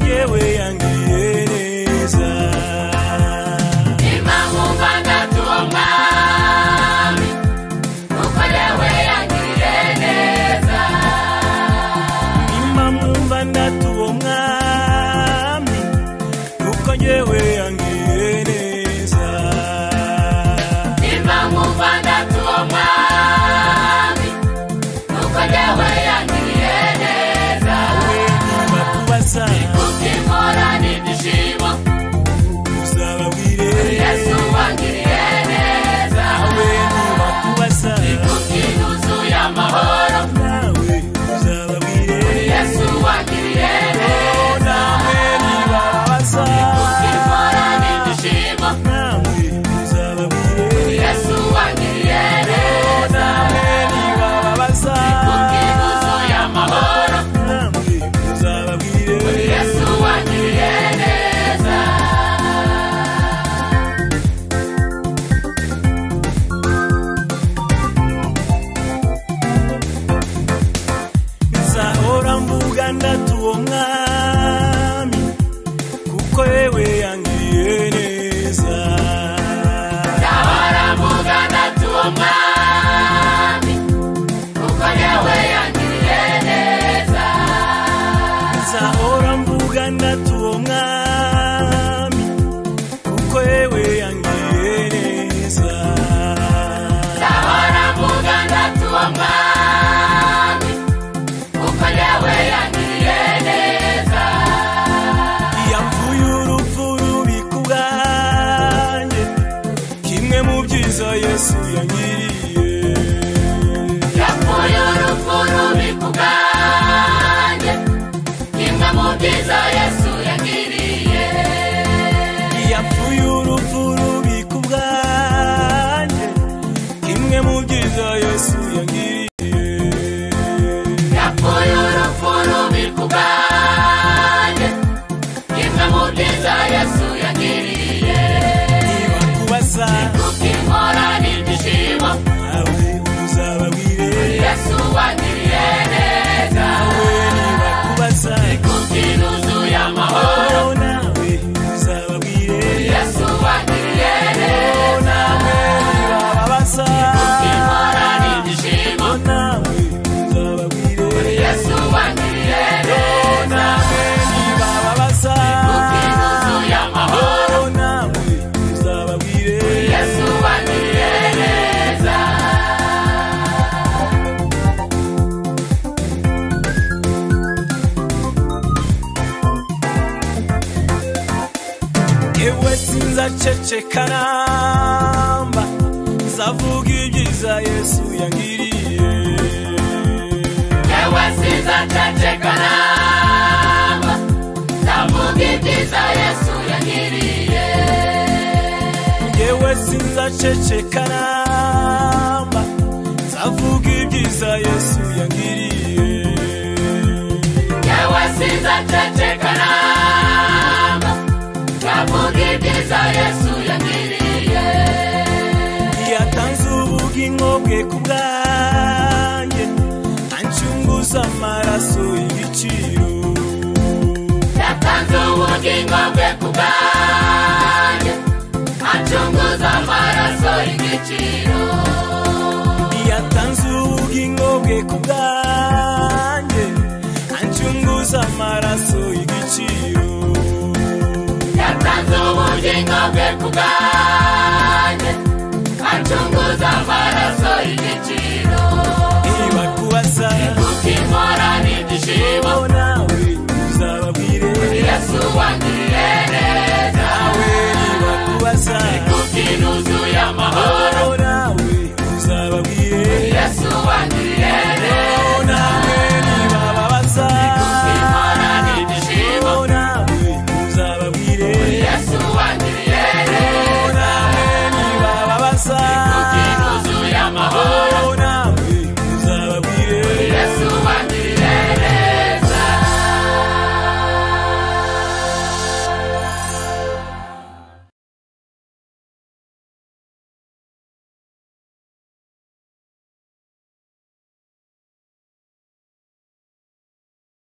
yewe yangiriye neza. Impamvu ndatuwo mwami kuko yewe yangiriye neza. Impamvu ndatuwo mwami kuko yewe yangiriye neza. Impamvu ndatuwo mwami kuko yewe yangiriye neza. Niba kubaza kukinkora n'ibyishimo uzababwire Yesu wangiriye neza. nawe niba kubaza kukinuzuye amahoro nawe uzababwire Yesu wangiriye neza. nawe niba babaza kukinkora n'ibyishimo nawe uzababwire Yesu wangiriye neza. nawe niba babaza kukinuzuye amahoro nawe uzababwire Yesu wangiriye neza. nzahora mvuga ndatuwo mwami kuko yewe yangiriye neza. Ndahora mvuga ndatuwo mwami kuko yewe yangiriye neza. nzahora mvuga ndatuwo mwami kuko yewe yangiriye neza. Ndahora mvuga ndatuwo mwami kuko yewe yangiriye neza. yamvuye urupfu rubi ku bwanjye kimwe mu byiza yesu yangiriye. Yapfuye urupfu rubi ku bwanjye kimwe mu byiza Yesu yangiriye. yapfuye urupfu rubi ku bwanjye kimwe mu byiza yesu yangiriye. Yapfuye urupfu rubi ku bwanjye kimwe mu byiza Yesu yangiriye. niba kubaza kukinkora n'ibyishimo nawe uzababwire Yesu wangiriye neza. nawe niba kubaza kukinuzuye amahoro nawe uzababwire Yesu wangiriye neza. nawe niba babaza kukinkora n'ibyishimo nawe uzababwire Yesu wangiriye neza. nawe niba babaza kukinuzuye amahoro nawe uzababwire Yesu wangiriye neza. yewe sinzaceceka namba nzavuga ibyiza yesu yangiriye. yewe sinzaceceka namba ndavuga ibyiza Yesu yangiriye. yewe sinzaceceka namba nzavuga ibyiza yesu yangiriye. yewe sinzaceceka namba ndavuga ibyiza Yesu yangiriye. yatanze ubugingo bwe ku bwanjye ancunguza amaraso y'igiciro. yatanze ubugingo bwe ku bwanjye acunguza amaraso y'igiciro. yatanze ubugingo bwe ku bwanjye ancunguza amaraso y'igiciro. yatanze ubugingo bwe ku bwanjye acunguza amaraso y'igiciro. niba kubaza kukinkora n'ibyishimo nawe